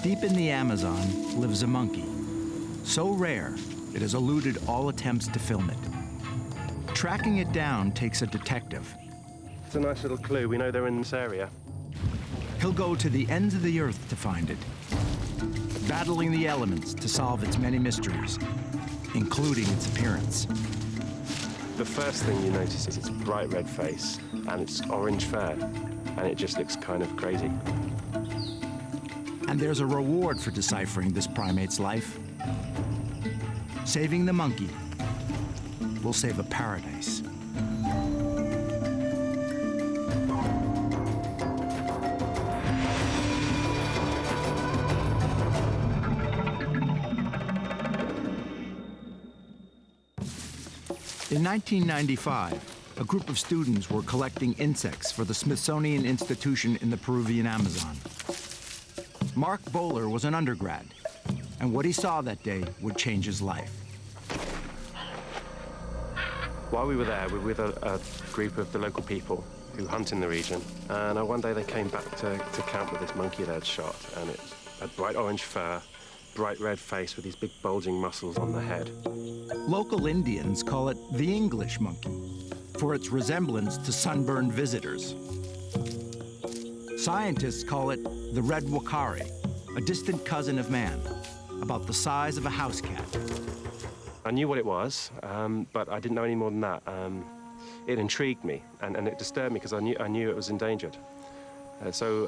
Deep in the Amazon lives a monkey, so rare it has eluded all attempts to film it. Tracking it down takes a detective. It's a nice little clue. We know they're in this area. He'll go to the ends of the earth to find it, battling the elements to solve its many mysteries, including its appearance. The first thing you notice is its bright red face and its orange fur, and it just looks kind of crazy. And there's a reward for deciphering this primate's life. Saving the monkey will save a paradise. In 1995, a group of students were collecting insects for the Smithsonian Institution in the Peruvian Amazon. Mark Bowler was an undergrad, and what he saw that day would change his life. While we were there, we were with a group of the local people who hunt in the region, and one day they came back to camp with this monkey they'd shot, and it had bright orange fur, bright red face with these big bulging muscles on the head. Local Indians call it the English monkey for its resemblance to sunburned visitors. Scientists call it the red Uakari, a distant cousin of man, about the size of a house cat. I knew what it was, but I didn't know any more than that. It intrigued me, and it disturbed me because I knew it was endangered. So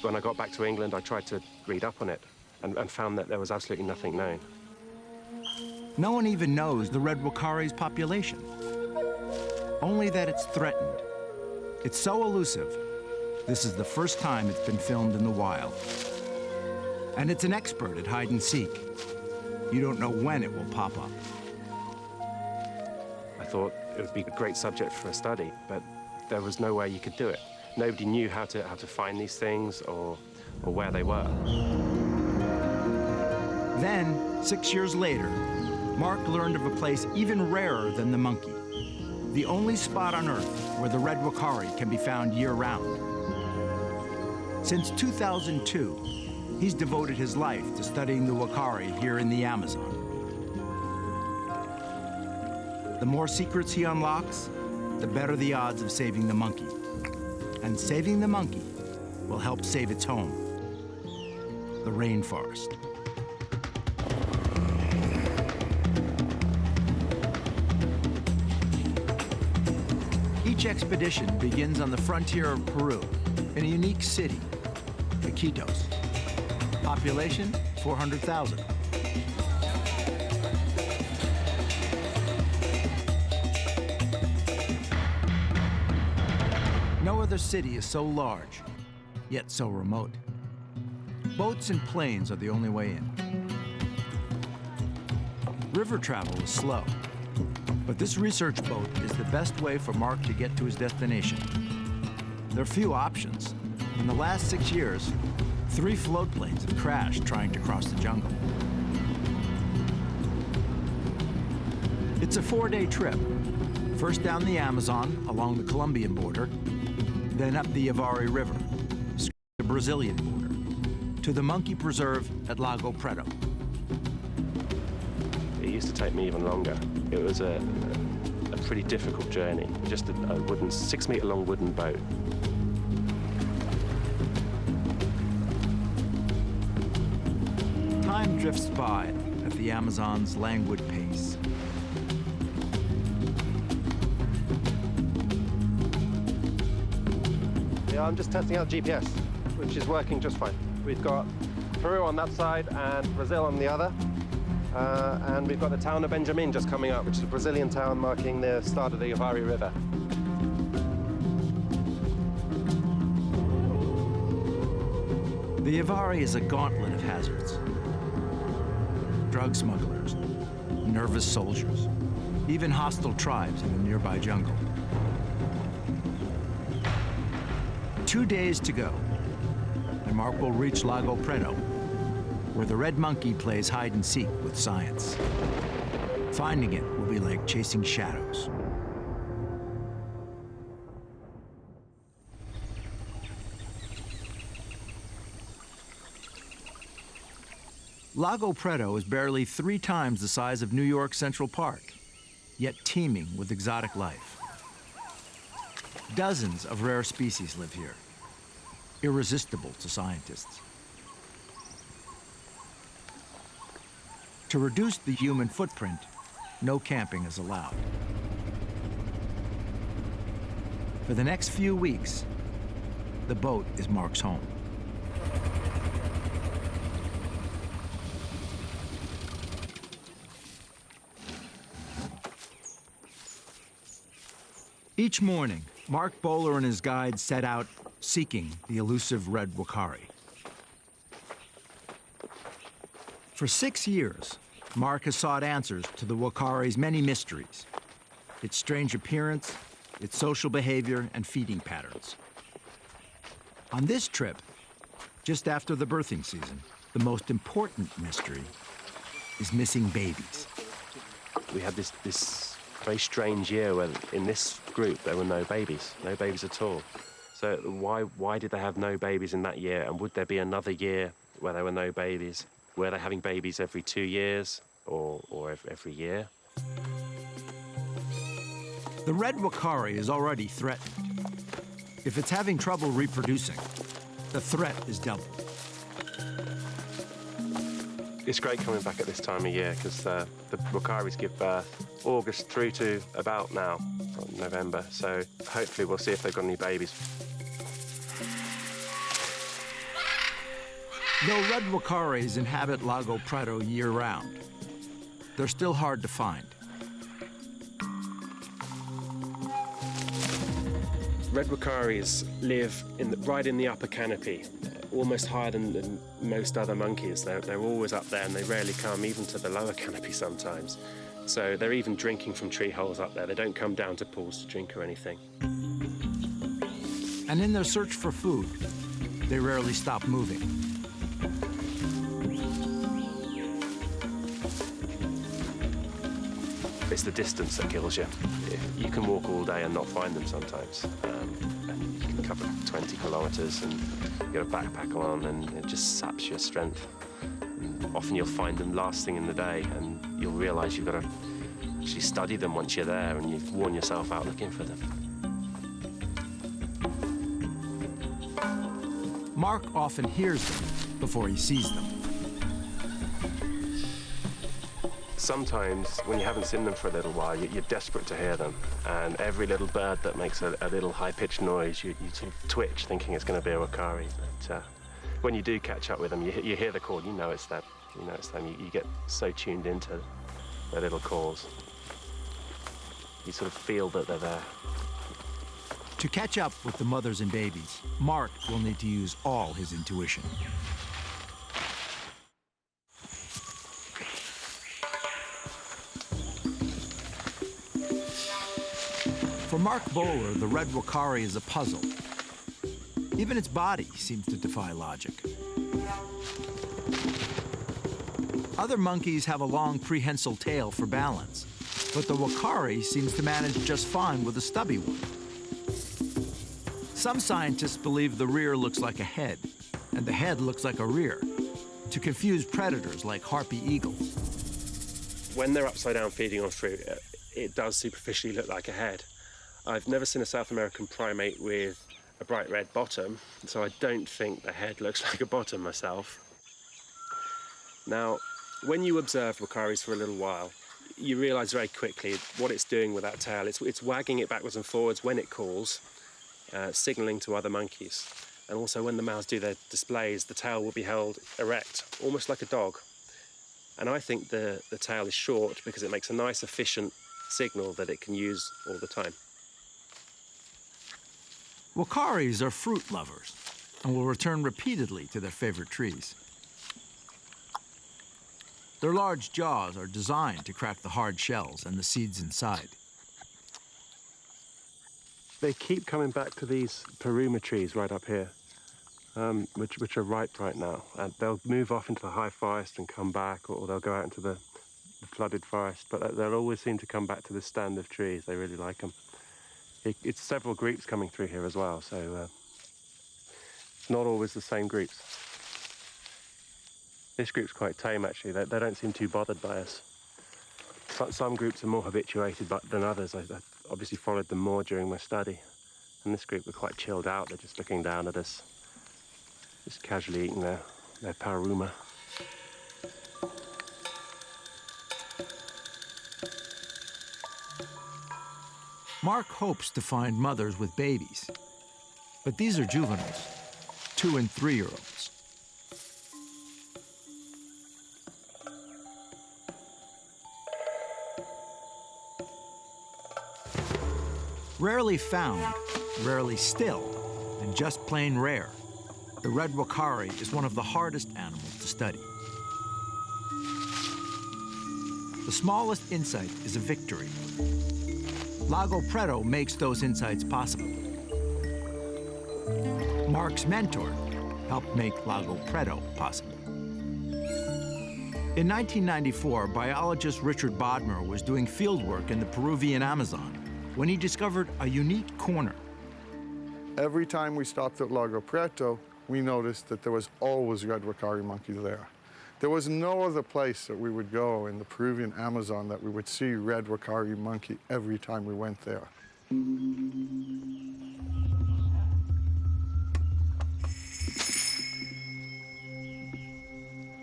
when I got back to England, I tried to read up on it and found that there was absolutely nothing known. No one even knows the red Uakari's population, only that it's threatened. It's so elusive, this is the first time it's been filmed in the wild. And it's an expert at hide and seek. You don't know when it will pop up. I thought it would be a great subject for a study, but there was no way you could do it. Nobody knew how to find these things or where they were. Then, 6 years later, Mark learned of a place even rarer than the monkey, the only spot on Earth where the red Uakari can be found year-round. Since 2002, he's devoted his life to studying the Uakari here in the Amazon. The more secrets he unlocks, the better the odds of saving the monkey. And saving the monkey will help save its home, the rainforest. Each expedition begins on the frontier of Peru, in a unique city, Iquitos. Population, 400,000. No other city is so large, yet so remote. Boats and planes are the only way in. River travel is slow, but this research boat is the best way for Mark to get to his destination. There are few options. In the last 6 years, 3 float planes have crashed trying to cross the jungle. It's a 4-day trip. First down the Amazon along the Colombian border, then up the Uakari River, the Brazilian border, to the monkey preserve at Lago Preto. It used to take me even longer. It was a pretty difficult journey, just a wooden, 6-meter-long wooden boat. Time drifts by at the Amazon's languid pace. Yeah, I'm just testing out GPS, which is working just fine. We've got Peru on that side and Brazil on the other. And we've got the town of Benjamin just coming up, which is a Brazilian town marking the start of the Uakari River. The Uakari is a gauntlet of hazards. Drug smugglers, nervous soldiers, even hostile tribes in the nearby jungle. 2 days to go, and Mark will reach Lago Preto, where the red monkey plays hide and seek with science. Finding it will be like chasing shadows. Lago Preto is barely 3 times the size of New York Central Park, yet teeming with exotic life. Dozens of rare species live here, irresistible to scientists. To reduce the human footprint, no camping is allowed. For the next few weeks, the boat is Mark's home. Each morning, Mark Bowler and his guides set out seeking the elusive red Uakari. For 6 years, Mark has sought answers to the Uakari's many mysteries, its strange appearance, its social behavior, and feeding patterns. On this trip, just after the birthing season, the most important mystery is missing babies. We had this very strange year where in this group there were no babies at all. So why did they have no babies in that year, and would there be another year where there were no babies? Were they having babies every 2 years or every year? The red Uakari is already threatened. If it's having trouble reproducing, the threat is doubled. It's great coming back at this time of year because the Uakaris give birth August through to about now, November. So hopefully we'll see if they've got any babies. Though red Uakaris inhabit Lago Preto year-round, they're still hard to find. Red Uakaris live right in the upper canopy, almost higher than most other monkeys. They're always up there and they rarely come even to the lower canopy sometimes. So they're even drinking from tree holes up there. They don't come down to pools to drink or anything. And in their search for food, they rarely stop moving. It's the distance that kills you. You can walk all day and not find them sometimes. And you can cover 20 kilometers and you get a backpack on and it just saps your strength. And often you'll find them last thing in the day and you'll realize you've got to actually study them once you're there and you've worn yourself out looking for them. Mark often hears them before he sees them. Sometimes, when you haven't seen them for a little while, you're desperate to hear them. And every little bird that makes a little high-pitched noise, you sort of twitch, thinking it's going to be a Uakari. But when you do catch up with them, you hear the call, you know it's them. You know it's them. You get so tuned into their little calls. You sort of feel that they're there. To catch up with the mothers and babies, Mark will need to use all his intuition. For Mark Bowler, the red Uakari is a puzzle. Even its body seems to defy logic. Other monkeys have a long prehensile tail for balance, but the Uakari seems to manage just fine with a stubby one. Some scientists believe the rear looks like a head, and the head looks like a rear, to confuse predators like harpy eagles. When they're upside down feeding on fruit, it does superficially look like a head. I've never seen a South American primate with a bright red bottom, so I don't think the head looks like a bottom myself. Now, when you observe Uakaris for a little while, you realise very quickly what it's doing with that tail. It's wagging it backwards and forwards when it calls, signalling to other monkeys. And also when the males do their displays, the tail will be held erect, almost like a dog. And I think the tail is short because it makes a nice, efficient signal that it can use all the time. Uakaris are fruit lovers and will return repeatedly to their favorite trees. Their large jaws are designed to crack the hard shells and the seeds inside. They keep coming back to these peruma trees right up here, which are ripe right now. And they'll move off into the high forest and come back, or they'll go out into the flooded forest, but they'll always seem to come back to this stand of trees. They really like them. It's several groups coming through here as well, so it's not always the same groups. This group's quite tame, actually. They don't seem too bothered by us. Some groups are more habituated than others. I obviously followed them more during my study. And this group were quite chilled out. They're just looking down at us, just casually eating their pararuma. Mark hopes to find mothers with babies, but these are juveniles, 2- and 3-year-olds. Rarely found, rarely still, and just plain rare, the red Uakari is one of the hardest animals to study. The smallest insight is a victory. Lago Preto makes those insights possible. Mark's mentor helped make Lago Preto possible. In 1994, biologist Richard Bodmer was doing fieldwork in the Peruvian Amazon when he discovered a unique corner. Every time we stopped at Lago Preto, we noticed that there was always red Uakari monkeys there. There was no other place that we would go in the Peruvian Amazon that we would see red Uakari monkey every time we went there.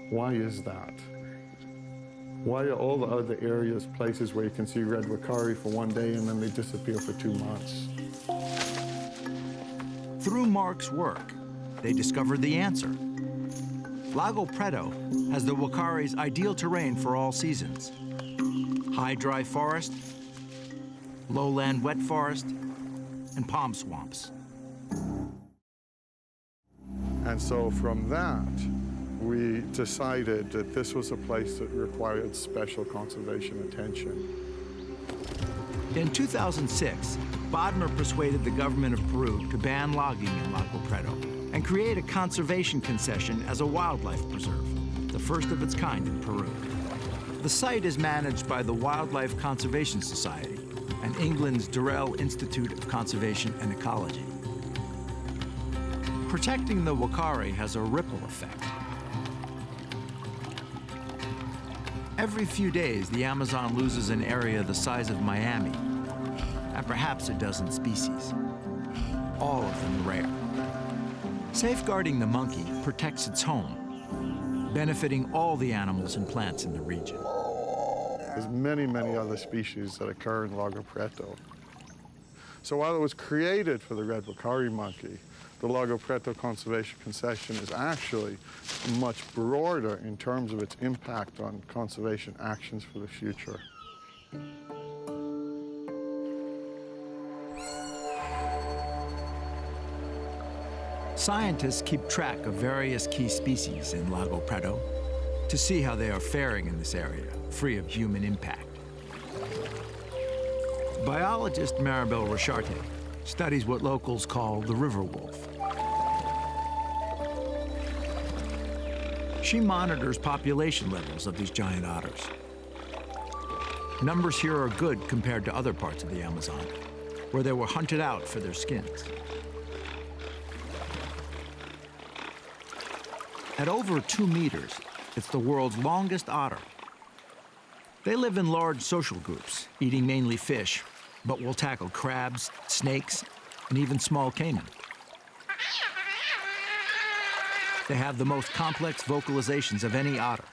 Why is that? Why are all the other areas places where you can see red Uakari for one day and then they disappear for 2 months? Through Mark's work, they discovered the answer. Lago Preto has the Uakari's ideal terrain for all seasons. High dry forest, lowland wet forest, and palm swamps. And so from that, we decided that this was a place that required special conservation attention. In 2006, Bodmer persuaded the government of Peru to ban logging in Lago Preto and create a conservation concession as a wildlife preserve, the first of its kind in Peru. The site is managed by the Wildlife Conservation Society and England's Durrell Institute of Conservation and Ecology. Protecting the Uakari has a ripple effect. Every few days, the Amazon loses an area the size of Miami, and perhaps a dozen species, all of them rare. Safeguarding the monkey protects its home, benefiting all the animals and plants in the region. There's many, many other species that occur in Lago Preto. So while it was created for the red Uakari monkey, the Lago Preto Conservation Concession is actually much broader in terms of its impact on conservation actions for the future. Scientists keep track of various key species in Lago Preto to see how they are faring in this area, free of human impact. Biologist Maribel Richarte studies what locals call the river wolf. She monitors population levels of these giant otters. Numbers here are good compared to other parts of the Amazon, where they were hunted out for their skins. At over 2 meters, it's the world's longest otter. They live in large social groups, eating mainly fish, but will tackle crabs, snakes, and even small caiman. They have the most complex vocalizations of any otter.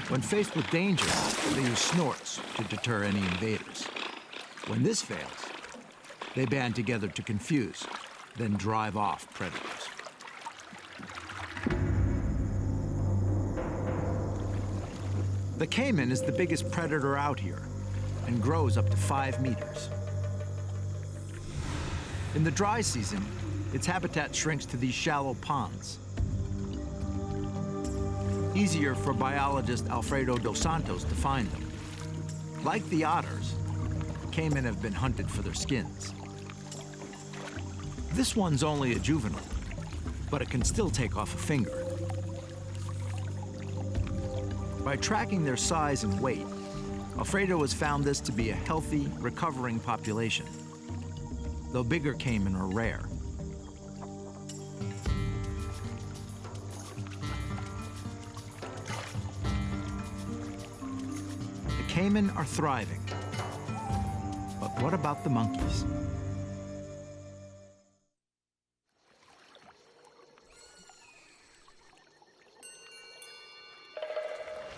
When faced with danger, they use snorts to deter any invaders. When this fails, they band together to confuse, then drive off predators. The caiman is the biggest predator out here and grows up to 5 meters. In the dry season, its habitat shrinks to these shallow ponds. Easier for biologist Alfredo dos Santos to find them. Like the otters, caiman have been hunted for their skins. This one's only a juvenile, but it can still take off a finger. By tracking their size and weight, Alfredo has found this to be a healthy, recovering population, though bigger caiman are rare. caiman are thriving. But what about the monkeys?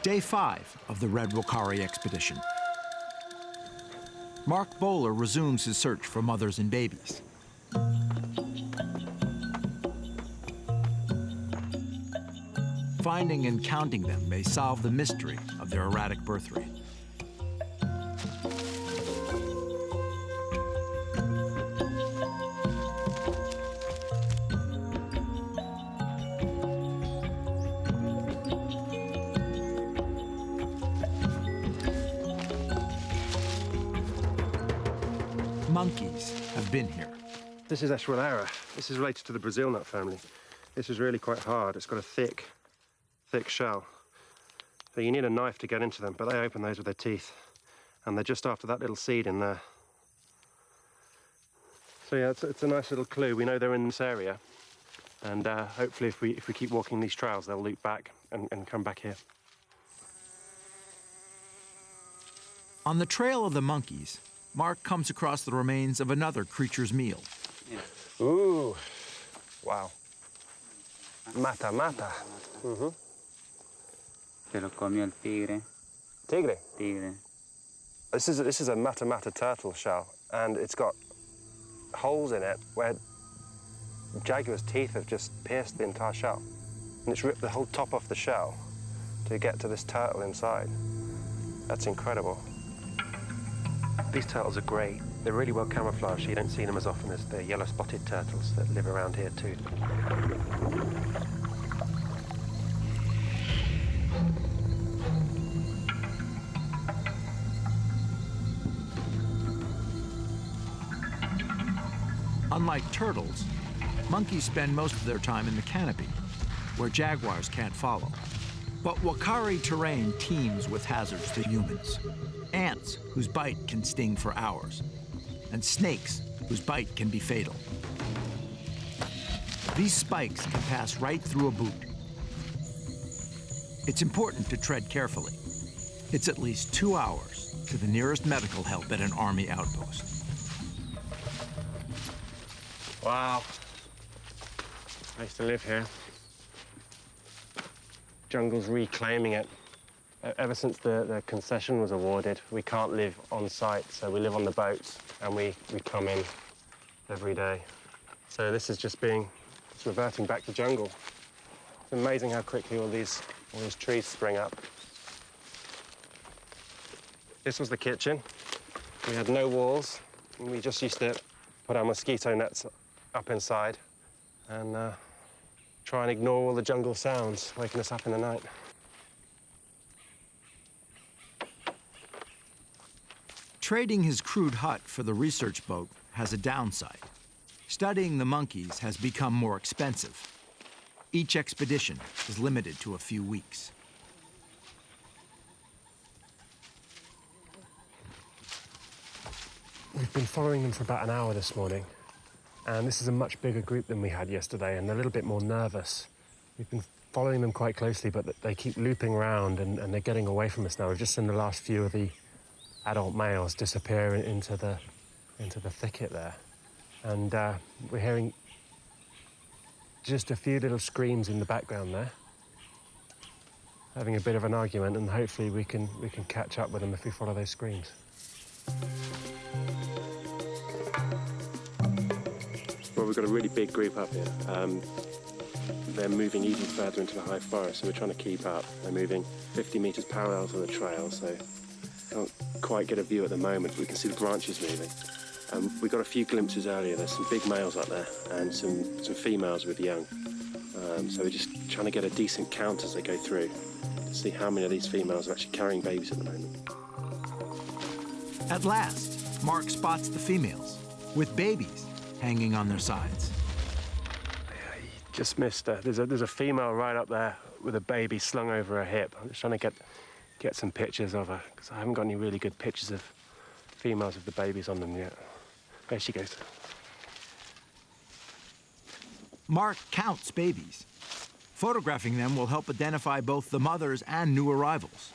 Day 5 of the Red Uakari expedition. Mark Bowler resumes his search for mothers and babies. Finding and counting them may solve the mystery of their erratic birth rate. Monkeys have been here. This is Eschwellera. This is related to the Brazil nut family. This is really quite hard. It's got a thick shell. So you need a knife to get into them, but they open those with their teeth. And they're just after that little seed in there. So yeah, it's a nice little clue. We know they're in this area. And hopefully if we keep walking these trails, they'll loop back and come back here. On the trail of the monkeys, Mark comes across the remains of another creature's meal. Ooh, wow. Mata, mata. Mm-hmm. Se lo comió el tigre. Tigre? Tigre. This is a mata mata turtle shell, and it's got holes in it where jaguar's teeth have just pierced the entire shell. And it's ripped the whole top off the shell to get to this turtle inside. That's incredible. These turtles are great. They're really well camouflaged. You don't see them as often as the yellow-spotted turtles that live around here too. Unlike turtles, monkeys spend most of their time in the canopy, where jaguars can't follow. But Uakari terrain teems with hazards to humans. Ants, whose bite can sting for hours, and snakes, whose bite can be fatal. These spikes can pass right through a boot. It's important to tread carefully. It's at least 2 hours to the nearest medical help at an army outpost. Wow. I used to live here. Jungle's reclaiming it. Ever since the concession was awarded, we can't live on site, so we live on the boats and we come in every day. So this is just it's reverting back to jungle. It's amazing how quickly all these trees spring up. This was the kitchen. We had no walls, and we just used to put our mosquito nets up inside and try and ignore all the jungle sounds waking us up in the night. Trading his crude hut for the research boat has a downside. Studying the monkeys has become more expensive. Each expedition is limited to a few weeks. We've been following them for about an hour this morning, and this is a much bigger group than we had yesterday, and they're a little bit more nervous. We've been following them quite closely, but they keep looping around and they're getting away from us now. We've just seen the last few of the adult males disappear into the thicket there. And we're hearing just a few little screams in the background there, having a bit of an argument, and hopefully we can catch up with them if we follow those screams. Well, we've got a really big group up here. They're moving even further into the high forest, so we're trying to keep up. They're moving 50 meters parallel to the trail, so can't quite get a view at the moment, but we can see the branches moving. We got a few glimpses earlier. There's some big males up there and some females with young. So we're just trying to get a decent count as they go through to see how many of these females are actually carrying babies at the moment. At last, Mark spots the females with babies hanging on their sides. Just missed her. There's a female right up there with a baby slung over her hip. I'm just trying to get some pictures of her because I haven't got any really good pictures of females with the babies on them yet. There she goes. Mark counts babies. Photographing them will help identify both the mothers and new arrivals.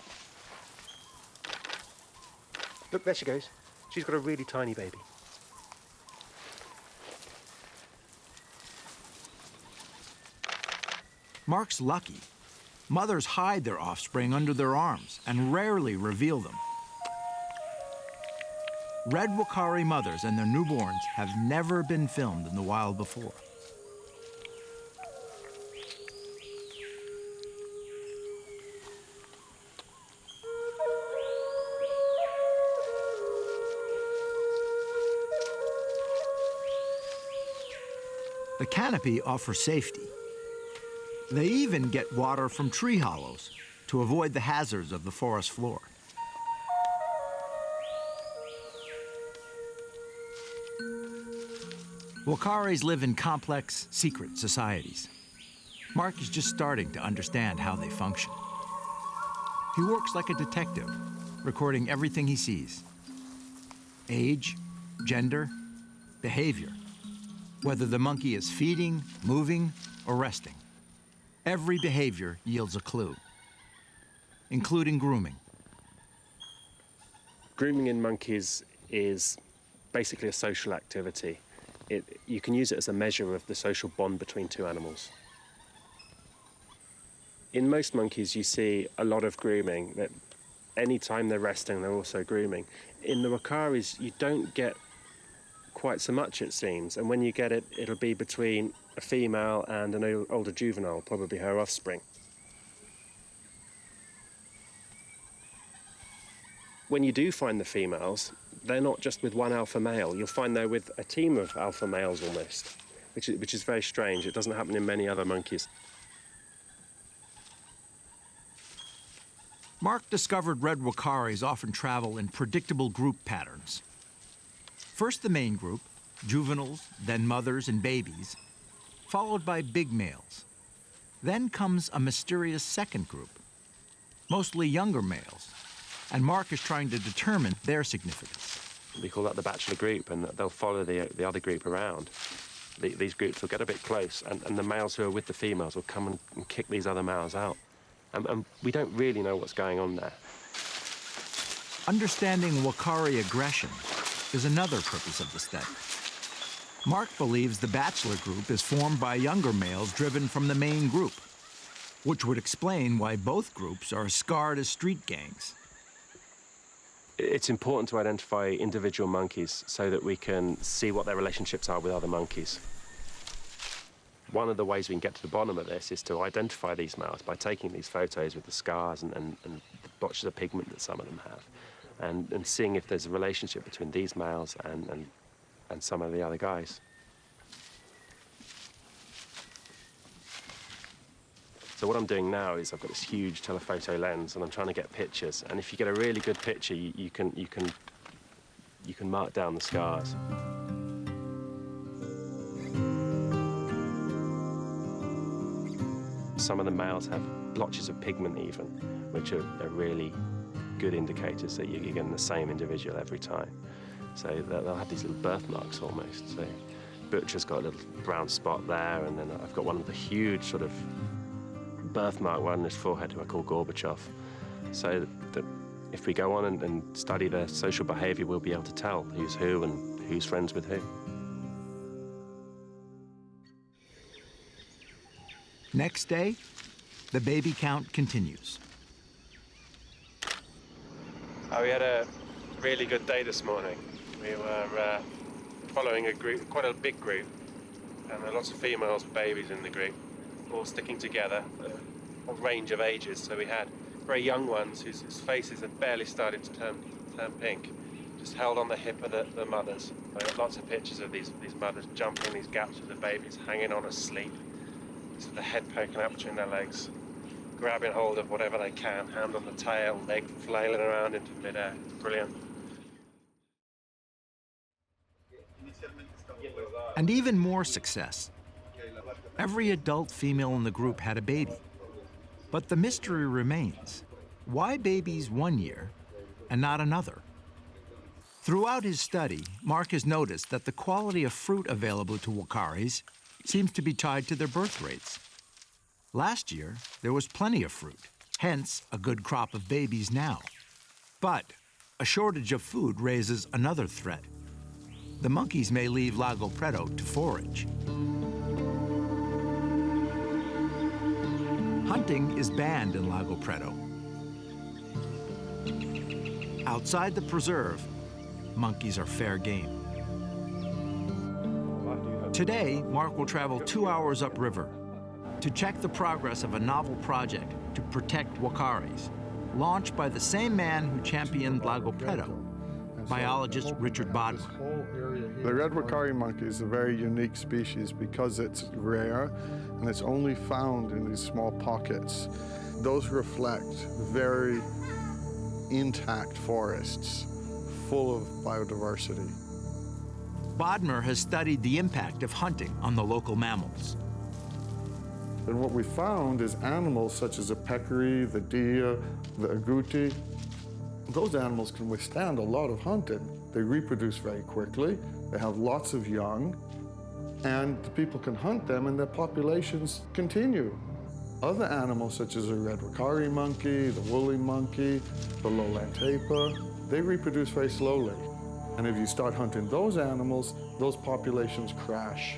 Look, there she goes. She's got a really tiny baby. Mark's lucky. Mothers hide their offspring under their arms and rarely reveal them. Red Uakari mothers and their newborns have never been filmed in the wild before. The canopy offers safety. They even get water from tree hollows to avoid the hazards of the forest floor. Uakaris live in complex, secret societies. Mark is just starting to understand how they function. He works like a detective, recording everything he sees. Age, gender, behavior. Whether the monkey is feeding, moving, or resting. Every behavior yields a clue, including grooming. Grooming in monkeys is basically a social activity. You can use it as a measure of the social bond between two animals. In most monkeys, you see a lot of grooming. That any time they're resting, they're also grooming. In the Uakaris, you don't get quite so much, it seems, and when you get it, it'll be between a female and an older juvenile, probably her offspring. When you do find the females, they're not just with one alpha male. You'll find they're with a team of alpha males almost, which is very strange. It doesn't happen in many other monkeys. Mark discovered red Uakaris often travel in predictable group patterns. First the main group, juveniles, then mothers and babies, followed by big males. Then comes a mysterious second group, mostly younger males, and Mark is trying to determine their significance. We call that the bachelor group, and they'll follow the other group around. These groups will get a bit close, and the males who are with the females will come and kick these other males out. And we don't really know what's going on there. Understanding Uakari aggression is another purpose of the study. Mark believes the bachelor group is formed by younger males driven from the main group, which would explain why both groups are as scarred as street gangs. It's important to identify individual monkeys so that we can see what their relationships are with other monkeys. One of the ways we can get to the bottom of this is to identify these males by taking these photos with the scars and the blotches of pigment that some of them have, and seeing if there's a relationship between these males and some of the other guys. So what I'm doing now is I've got this huge telephoto lens and I'm trying to get pictures. And if you get a really good picture, you can mark down the scars. Some of the males have blotches of pigment even, which are really good indicators that you're getting the same individual every time. So they'll have these little birthmarks almost. So Butcher's got a little brown spot there, and then I've got one of the huge sort of birthmark one on his forehead who I call Gorbachev. So that if we go on and study their social behavior, we'll be able to tell who's who and who's friends with who. Next day, the baby count continues. We had a really good day this morning. We were following a group, quite a big group, and there are lots of females with babies in the group, all sticking together, a range of ages. So we had very young ones whose faces had barely started to turn pink, just held on the hip of the mothers. I got lots of pictures of these mothers jumping these gaps with the babies, hanging on asleep, with the head poking up between their legs, grabbing hold of whatever they can, hand on the tail, leg flailing around into midair. Brilliant. And even more success. Every adult female in the group had a baby. But the mystery remains. Why babies one year and not another? Throughout his study, Mark has noticed that the quality of fruit available to Uakaris seems to be tied to their birth rates. Last year, there was plenty of fruit, hence a good crop of babies now. But a shortage of food raises another threat. The monkeys may leave Lago Preto to forage. Hunting is banned in Lago Preto. Outside the preserve, monkeys are fair game. Today, Mark will travel 2 hours upriver to check the progress of a novel project to protect Uakaris, launched by the same man who championed Lago Preto, biologist Richard Bodmer. The red Uakari monkey is a very unique species because it's rare and it's only found in these small pockets. Those reflect very intact forests full of biodiversity. Bodmer has studied the impact of hunting on the local mammals. And what we found is animals such as the peccary, the deer, the agouti, those animals can withstand a lot of hunting. They reproduce very quickly, they have lots of young, and the people can hunt them and their populations continue. Other animals such as the red Uakari monkey, the woolly monkey, the lowland tapir, they reproduce very slowly. And if you start hunting those animals, those populations crash.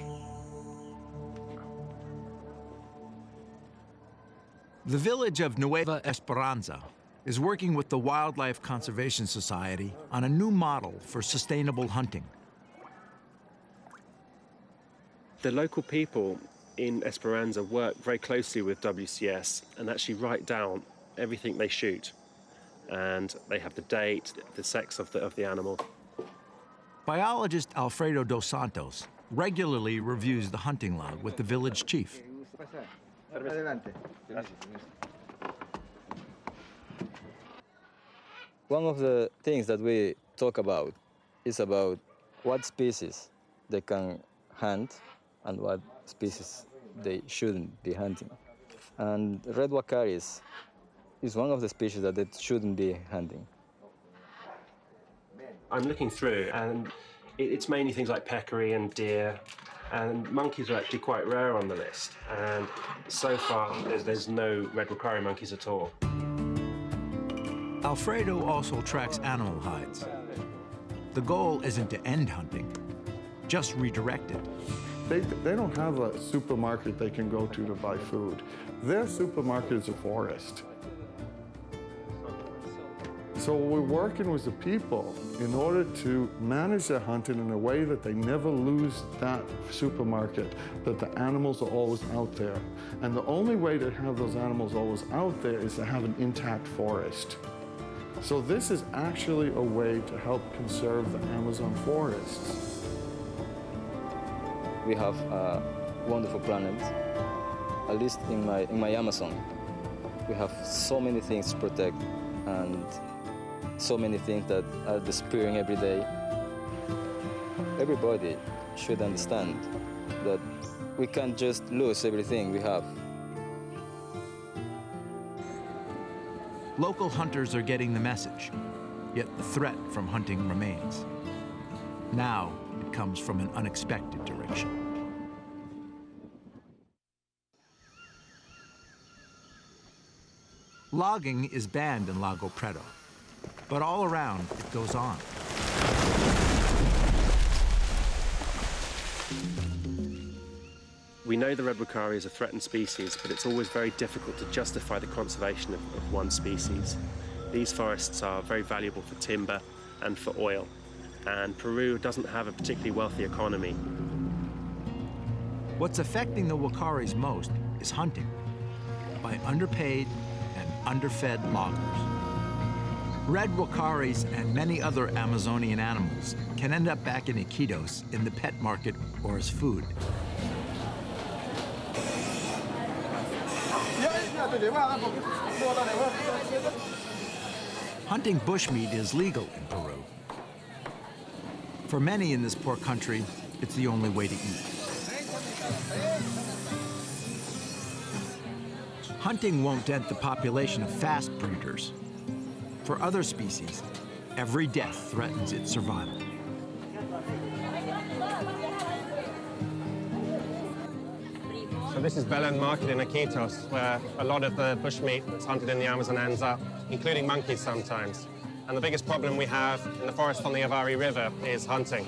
The village of Nueva Esperanza is working with the Wildlife Conservation Society on a new model for sustainable hunting. The local people in Esperanza work very closely with WCS and actually write down everything they shoot. And they have the date, the sex of the animal. Biologist Alfredo dos Santos regularly reviews the hunting log with the village chief. One of the things that we talk about is about what species they can hunt and what species they shouldn't be hunting. And red Uakaris is one of the species that they shouldn't be hunting. I'm looking through, and it's mainly things like peccary and deer, and monkeys are actually quite rare on the list. And so far, there's no red Uakari monkeys at all. Alfredo also tracks animal hides. The goal isn't to end hunting, just redirect it. They don't have a supermarket they can go to buy food. Their supermarket is a forest. So we're working with the people in order to manage their hunting in a way that they never lose that supermarket, that the animals are always out there. And the only way to have those animals always out there is to have an intact forest. So this is actually a way to help conserve the Amazon forests. We have a wonderful planet, at least in my Amazon. We have so many things to protect and so many things that are disappearing every day. Everybody should understand that we can't just lose everything we have. Local hunters are getting the message, yet the threat from hunting remains. Now it comes from an unexpected direction. Logging is banned in Lago Preto, but all around it goes on. We know the red Uakari is a threatened species, but it's always very difficult to justify the conservation of one species. These forests are very valuable for timber and for oil, and Peru doesn't have a particularly wealthy economy. What's affecting the Uakaris most is hunting by underpaid and underfed loggers. Red Uakaris and many other Amazonian animals can end up back in Iquitos in the pet market or as food. Hunting bushmeat is legal in Peru. For many in this poor country, it's the only way to eat. Hunting won't dent the population of fast breeders. For other species, every death threatens its survival. So this is Belen Market in Iquitos, where a lot of the bushmeat that's hunted in the Amazon ends up, including monkeys sometimes. And And the biggest problem we have in the forest on the Uakari River is hunting.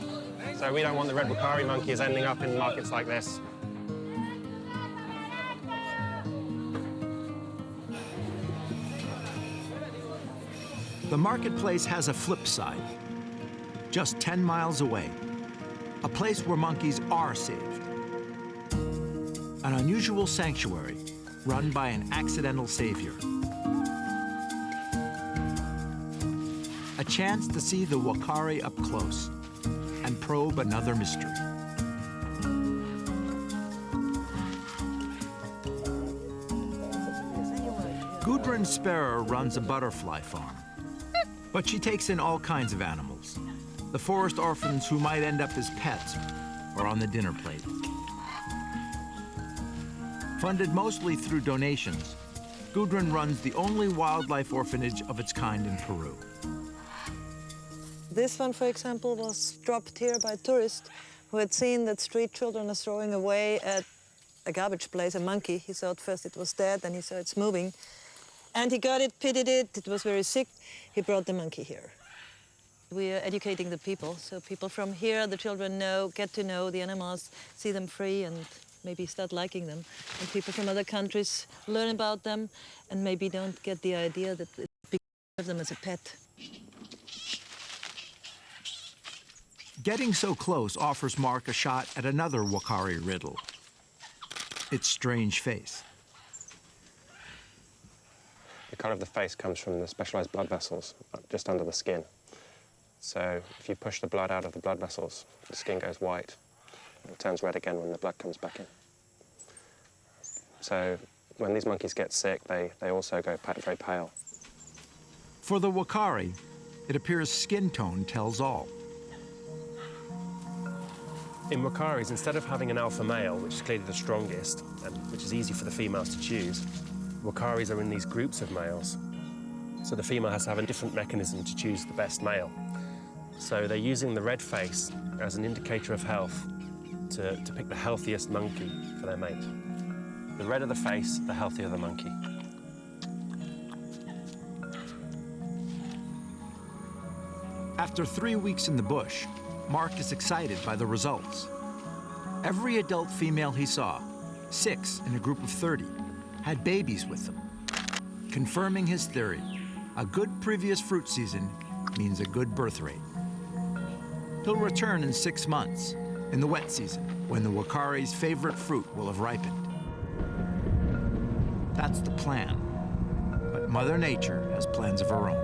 So we don't want the red Uakari monkeys ending up in markets like this. The marketplace has a flip side. Just 10 miles away, a place where monkeys are saved. An unusual sanctuary run by an accidental savior. A chance to see the Uakari up close and probe another mystery. Gudrun Sparrow runs a butterfly farm, but she takes in all kinds of animals. The forest orphans who might end up as pets or on the dinner plate. Funded mostly through donations, Gudrun runs the only wildlife orphanage of its kind in Peru. This one, for example, was dropped here by a tourist who had seen that street children are throwing away at a garbage place a monkey. He thought first it was dead, then he saw it's moving. And he got it, pitied it, it was very sick. He brought the monkey here. We are educating the people, so people from here, the children get to know the animals, see them free and maybe start liking them. And people from other countries learn about them and maybe don't get the idea that it's because of them as a pet. Getting so close offers Mark a shot at another Uakari riddle. Its strange face. The colour of the face comes from the specialised blood vessels just under the skin. So if you push the blood out of the blood vessels, the skin goes white. It turns red again when the blood comes back in. So when these monkeys get sick, they also go very pale. For the Uakari, it appears skin tone tells all. In Uakaris, instead of having an alpha male, which is clearly the strongest, and which is easy for the females to choose, Uakaris are in these groups of males. So the female has to have a different mechanism to choose the best male. So they're using the red face as an indicator of health to pick the healthiest monkey for their mate. The redder the face, the healthier the monkey. After 3 weeks in the bush, Mark is excited by the results. Every adult female he saw, 6 in a group of 30, had babies with them, confirming his theory. A good previous fruit season means a good birth rate. He'll return in 6 months, in the wet season, when the Uakari's favorite fruit will have ripened. That's the plan. But Mother Nature has plans of her own.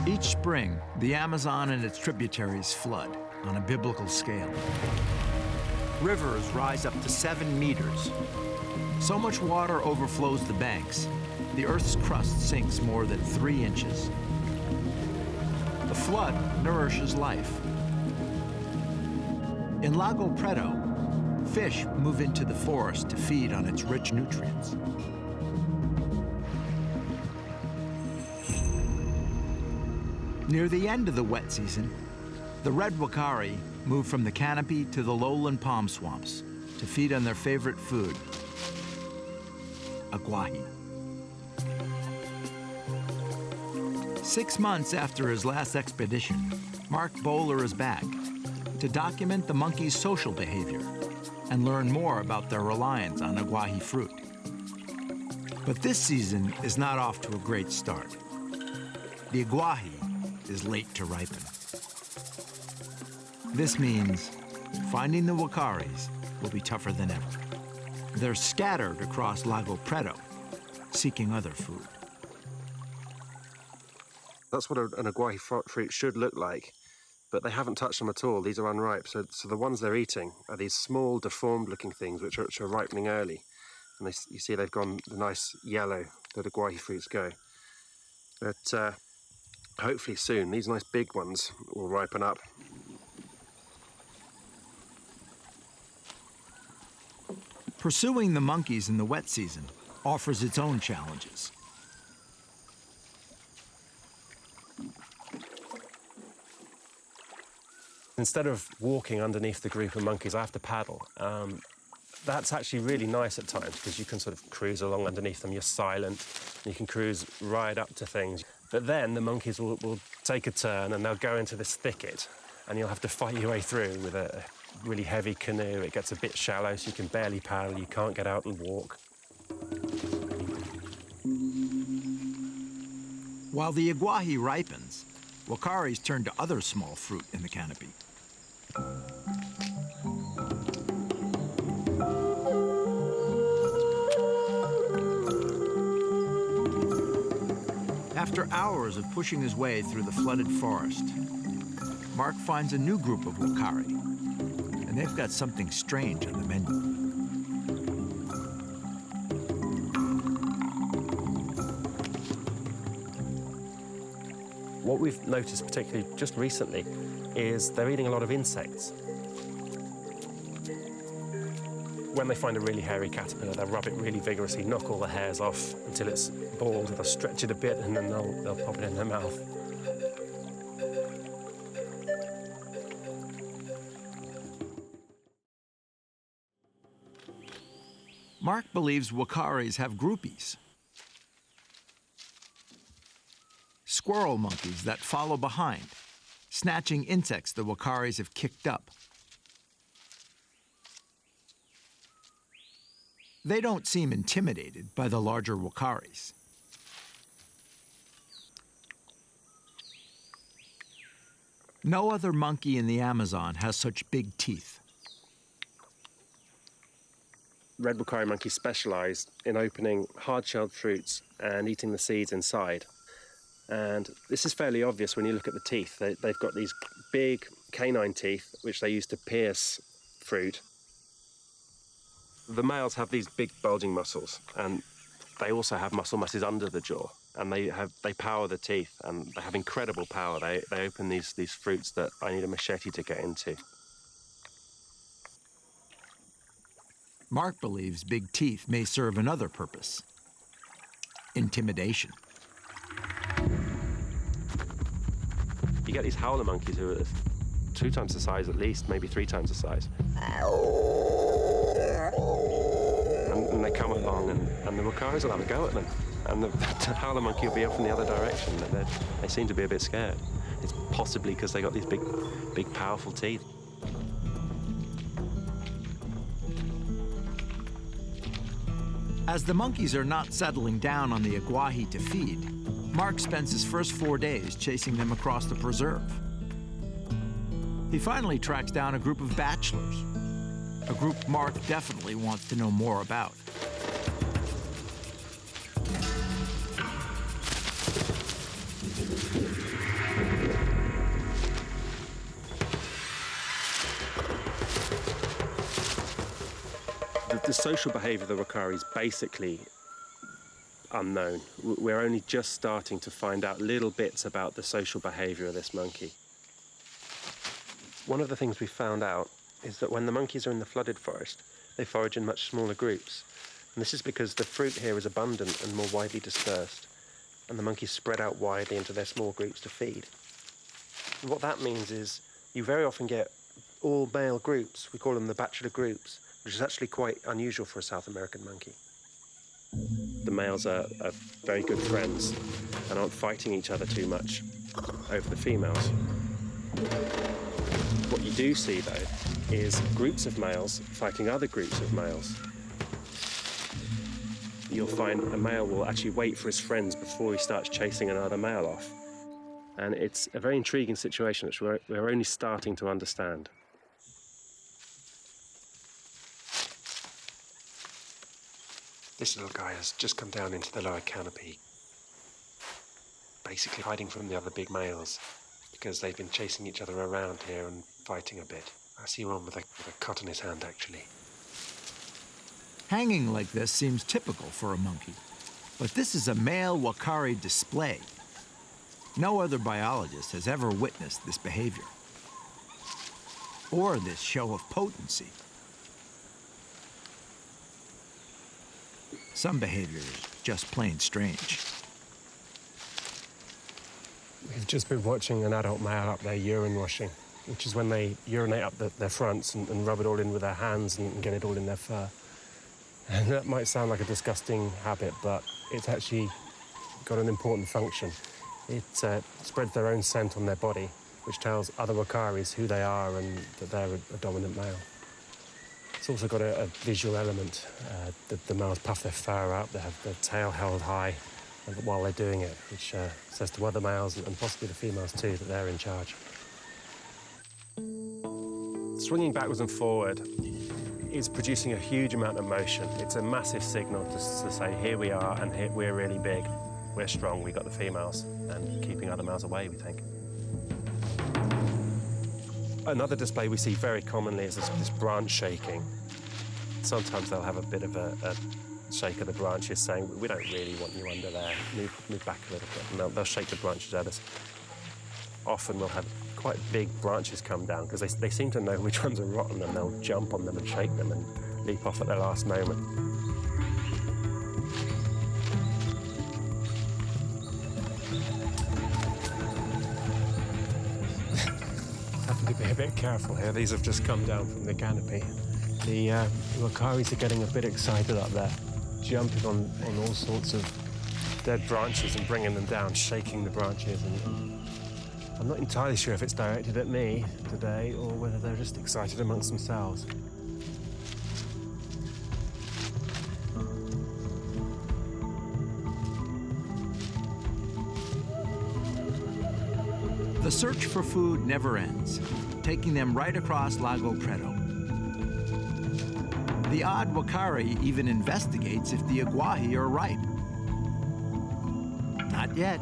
Each spring, the Amazon and its tributaries flood on a biblical scale. Rivers rise up to 7 meters. So much water overflows the banks, the Earth's crust sinks more than 3 inches. The flood nourishes life. In Lago Preto, fish move into the forest to feed on its rich nutrients. Near the end of the wet season, the red Uakari move from the canopy to the lowland palm swamps to feed on their favorite food, aguaji. 6 months after his last expedition, Mark Bowler is back to document the monkeys' social behavior and learn more about their reliance on aguaji fruit. But this season is not off to a great start. The aguaji is late to ripen. This means finding the Uakaris will be tougher than ever. They're scattered across Lago Preto, seeking other food. That's what an aguaji fruit should look like, but they haven't touched them at all. These are unripe, so the ones they're eating are these small, deformed-looking things which are ripening early. And you see they've gone the nice yellow that aguaji fruits go. But hopefully soon, these nice big ones will ripen up. Pursuing the monkeys in the wet season offers its own challenges. Instead of walking underneath the group of monkeys, I have to paddle. That's actually really nice at times because you can sort of cruise along underneath them. You're silent. You can cruise right up to things. But then the monkeys will take a turn and they'll go into this thicket and you'll have to fight your way through with a really heavy canoe. It gets a bit shallow, so you can barely paddle. You can't get out and walk. While the iguahi ripens, Uakaris turn to other small fruit in the canopy. After hours of pushing his way through the flooded forest, Mark finds a new group of Uakari, and they've got something strange on the menu. What we've noticed, particularly just recently, is they're eating a lot of insects. When they find a really hairy caterpillar, they'll rub it really vigorously, knock all the hairs off until it's bald, they'll stretch it a bit, and then they'll pop it in their mouth. Mark believes Uakaris have groupies. Squirrel monkeys that follow behind, snatching insects the Uakaris have kicked up. They don't seem intimidated by the larger Uakaris. No other monkey in the Amazon has such big teeth. Red Uakari monkeys specialise in opening hard-shelled fruits and eating the seeds inside. And this is fairly obvious when you look at the teeth. They've got these big canine teeth, which they use to pierce fruit. The males have these big bulging muscles, and they also have muscle masses under the jaw, and they power the teeth, and they have incredible power. They open these fruits that I need a machete to get into. Mark believes big teeth may serve another purpose: intimidation. You get these howler monkeys who are 2 times the size at least, maybe 3 times the size. And they come along, and the Uakaris will have a go at them. And the howler monkey will be off in the other direction. They seem to be a bit scared. It's possibly because they got these big, powerful teeth. As the monkeys are not settling down on the iguahi to feed, Mark spends his first 4 days chasing them across the preserve. He finally tracks down a group of bachelors, a group Mark definitely wants to know more about. The social behaviour of the Uakari is basically unknown. We're only just starting to find out little bits about the social behaviour of this monkey. One of the things we found out is that when the monkeys are in the flooded forest, they forage in much smaller groups. And this is because the fruit here is abundant and more widely dispersed, and the monkeys spread out widely into their small groups to feed. And what that means is you very often get all male groups. We call them the bachelor groups, which is actually quite unusual for a South American monkey. The males are very good friends and aren't fighting each other too much over the females. What you do see, though, is groups of males fighting other groups of males. You'll find a male will actually wait for his friends before he starts chasing another male off. And it's a very intriguing situation which we're only starting to understand. This little guy has just come down into the lower canopy, basically hiding from the other big males because they've been chasing each other around here and fighting a bit. I see one with a cut in his hand, actually. Hanging like this seems typical for a monkey, but this is a male Uakari display. No other biologist has ever witnessed this behavior, or this show of potency. Some behavior is just plain strange. We've just been watching an adult male up there urine washing. which is when they urinate up their fronts and rub it all in with their hands and get it all in their fur. And that might sound like a disgusting habit, but it's actually got an important function. It spreads their own scent on their body, which tells other Uakaris who they are and that they're a dominant male. It's also got a visual element. The males puff their fur out, they have their tail held high while they're doing it, which says to other males, and possibly the females too, that they're in charge. Swinging backwards and forward is producing a huge amount of motion. It's a massive signal to say, here we are, and here, we're really big, we're strong, we got the females, and keeping other males away, we think. Another display we see very commonly is this branch shaking. Sometimes they'll have a bit of a shake of the branches, saying, we don't really want you under there, move back a little bit. And they'll shake the branches at us. Often we'll have quite big branches come down, because they seem to know which ones are rotten, and they'll jump on them and shake them and leap off at their last moment. Have to be a bit careful here. These have just come down from the canopy. The Uakaris are getting a bit excited up there, jumping on all sorts of dead branches and bringing them down, shaking the branches. And I'm not entirely sure if it's directed at me today or whether they're just excited amongst themselves. The search for food never ends, taking them right across Lago Preto. The odd Uakari even investigates if the aguahi are ripe. Not yet.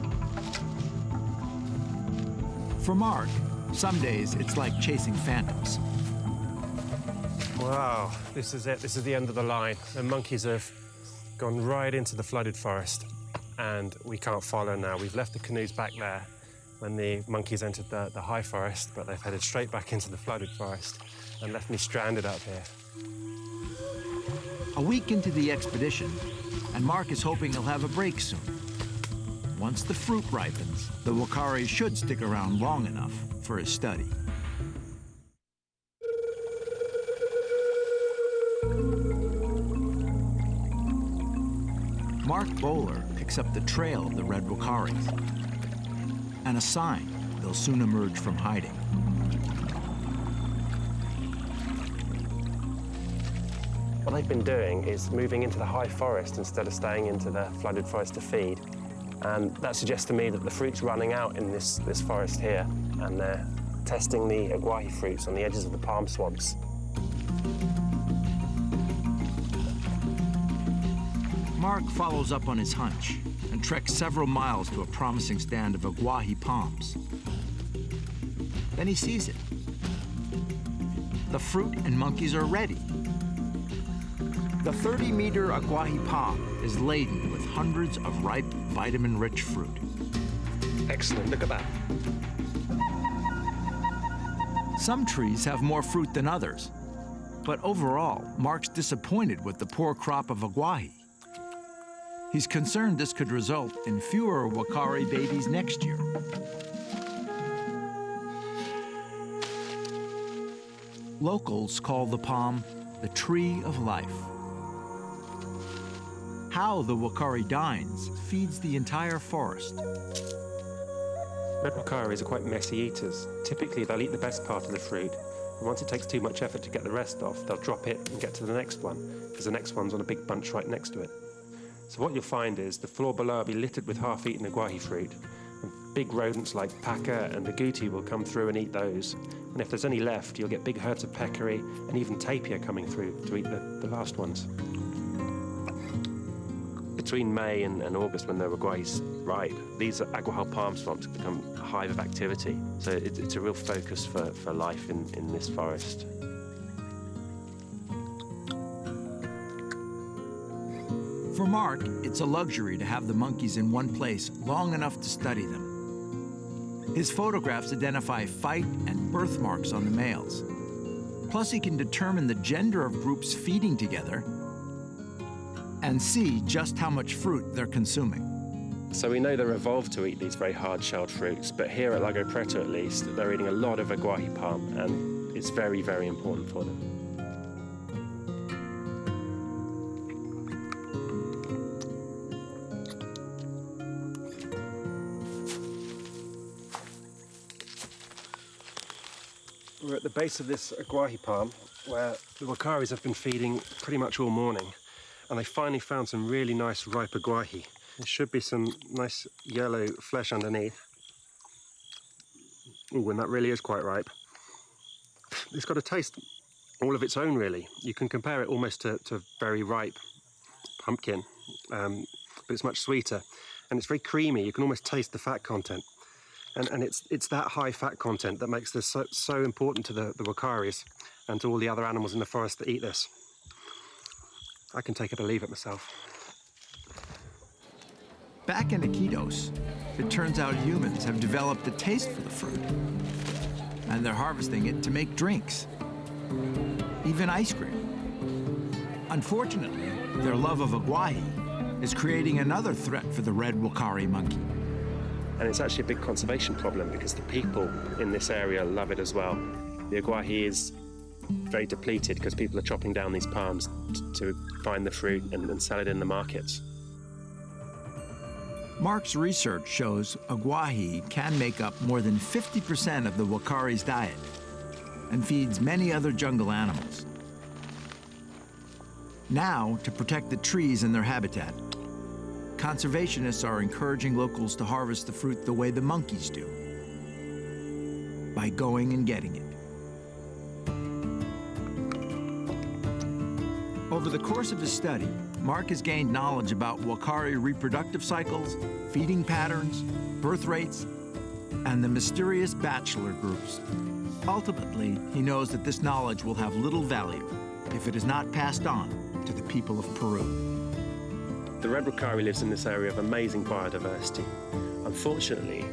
For Mark, some days it's like chasing phantoms. Wow, this is it. This is the end of the line. The monkeys have gone right into the flooded forest, and we can't follow now. We've left the canoes back there when the monkeys entered the high forest, but they've headed straight back into the flooded forest and left me stranded up here. A week into the expedition, and Mark is hoping he'll have a break soon. Once the fruit ripens, the Uakari should stick around long enough for his study. Mark Bowler picks up the trail of the red Uakaris, and a sign they'll soon emerge from hiding. What they've been doing is moving into the high forest instead of staying into the flooded forest to feed. And that suggests to me that the fruit's running out in this forest here, and they're testing the aguahi fruits on the edges of the palm swamps. Mark follows up on his hunch and treks several miles to a promising stand of aguahi palms. Then he sees it. The fruit and monkeys are ready. The 30-meter aguahi palm is laden with hundreds of ripe, vitamin-rich fruit. Excellent, look at that. Some trees have more fruit than others, but overall, Mark's disappointed with the poor crop of aguahi. He's concerned this could result in fewer Uakari babies next year. Locals call the palm the tree of life. How the Uakari dines feeds the entire forest. Red Uakaris are quite messy eaters. Typically, they'll eat the best part of the fruit, and once it takes too much effort to get the rest off, they'll drop it and get to the next one, because the next one's on a big bunch right next to it. So what you'll find is the floor below will be littered with half-eaten aguahi fruit, and big rodents like paca and agouti will come through and eat those. And if there's any left, you'll get big herds of peccary and even tapir coming through to eat the last ones. Between May and August, when the aguahi's ripe, these aguahal palm swamps become a hive of activity. So it's a real focus for life in this forest. For Mark, it's a luxury to have the monkeys in one place long enough to study them. His photographs identify fight and birthmarks on the males. Plus, he can determine the gender of groups feeding together and see just how much fruit they're consuming. So we know they're evolved to eat these very hard-shelled fruits, but here at Lago Preto at least, they're eating a lot of aguaje palm, and it's very, very important for them. We're at the base of this aguaje palm, where the Uakaris have been feeding pretty much all morning, and they finally found some really nice ripe aguaje. There should be some nice yellow flesh underneath. Ooh, and that really is quite ripe. It's got a taste all of its own, really. You can compare it almost to very ripe pumpkin, but it's much sweeter, and it's very creamy. You can almost taste the fat content. And it's that high fat content that makes this so important to the Uakaris and to all the other animals in the forest that eat this. I can take it or leave it myself. Back in Iquitos, it turns out humans have developed a taste for the fruit, and they're harvesting it to make drinks, even ice cream. Unfortunately, their love of aguaje is creating another threat for the red Uakari monkey. And it's actually a big conservation problem because the people in this area love it as well. The aguaje is very depleted because people are chopping down these palms to find the fruit and sell it in the markets. Mark's research shows aguaje can make up more than 50% of the Uakari's diet and feeds many other jungle animals. Now, to protect the trees and their habitat, conservationists are encouraging locals to harvest the fruit the way the monkeys do, by going and getting it. Over the course of his study, Mark has gained knowledge about Uakari reproductive cycles, feeding patterns, birth rates, and the mysterious bachelor groups. Ultimately, he knows that this knowledge will have little value if it is not passed on to the people of Peru. The red Uakari lives in this area of amazing biodiversity. Unfortunately,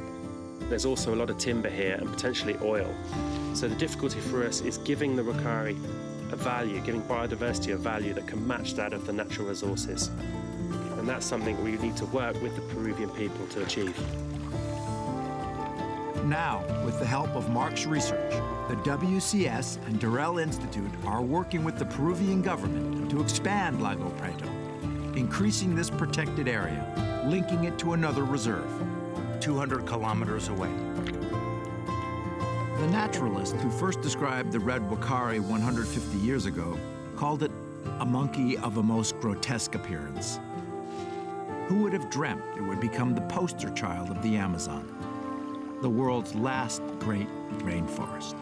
there's also a lot of timber here and potentially oil. So the difficulty for us is giving the Uakari a value, giving biodiversity a value that can match that of the natural resources. And that's something we need to work with the Peruvian people to achieve. Now, with the help of Mark's research, the WCS and Durrell Institute are working with the Peruvian government to expand Lago Preto, increasing this protected area, linking it to another reserve, 200 kilometers away. The naturalist who first described the red Uakari 150 years ago called it a monkey of a most grotesque appearance. Who would have dreamt it would become the poster child of the Amazon, the world's last great rainforest?